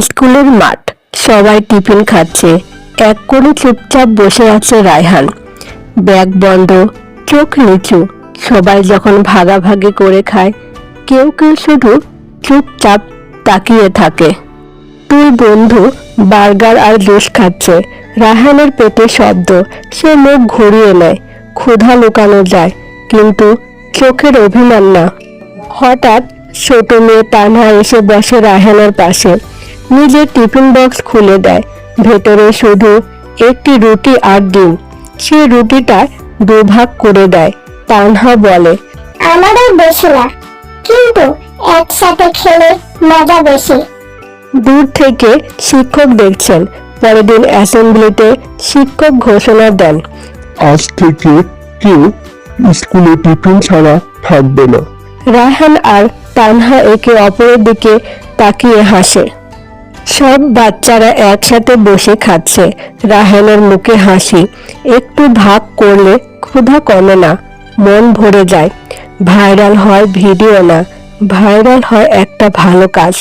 স্কুলের মাঠ, সবাই টিফিন খাচ্ছে। এক কোণে চুপচাপ বসে আছে রায়হান, ব্যাগ বন্ধ, চোখ নিচু। সবাই যখন ভাগাভাগি করে খায়, কেউ কেউ শুধু চুপচাপ তাকিয়ে থাকে। দুই বন্ধু বার্গার আর জুস খাচ্ছে। রায়হানের পেটে শব্দ, সে মুখ ঘুরিয়ে নেয়। ক্ষুধা লুকানো যায়, কিন্তু চোখের অভিমান না। হঠাৎ ছোট মেয়ে তানহা এসে বসে রায়হানের পাশে। নিজের টিফিন বক্স খুলে দেয়। ভেতরে শুধু একটি রুটি আর ডিম। সে রুটিটা দুভাগ করে দেয়। তানহা বলে, আমাদের বেশি না, কিন্তু একসাথে খেলে মজা বেশি। দূর থেকে শিক্ষক দেখছেন। পরের দিন অ্যাসেম্বলিতে শিক্ষক ঘোষণা দেন, আজ থেকে কেউ স্কুলে টিফিন ছাড়া থাকবে না। রায়হান আর তানহা একে অপরের দিকে তাকিয়ে হাসে। সব বাচ্চারা একসাথে বসে খাচ্ছে। রায়হানের মুখে হাসি। একটু ভাগ করলে ক্ষুধা কমে না, মন ভরে যায়। ভাইরাল হয় ভিডিও না, ভাইরাল হয় একটা ভালো কাজ।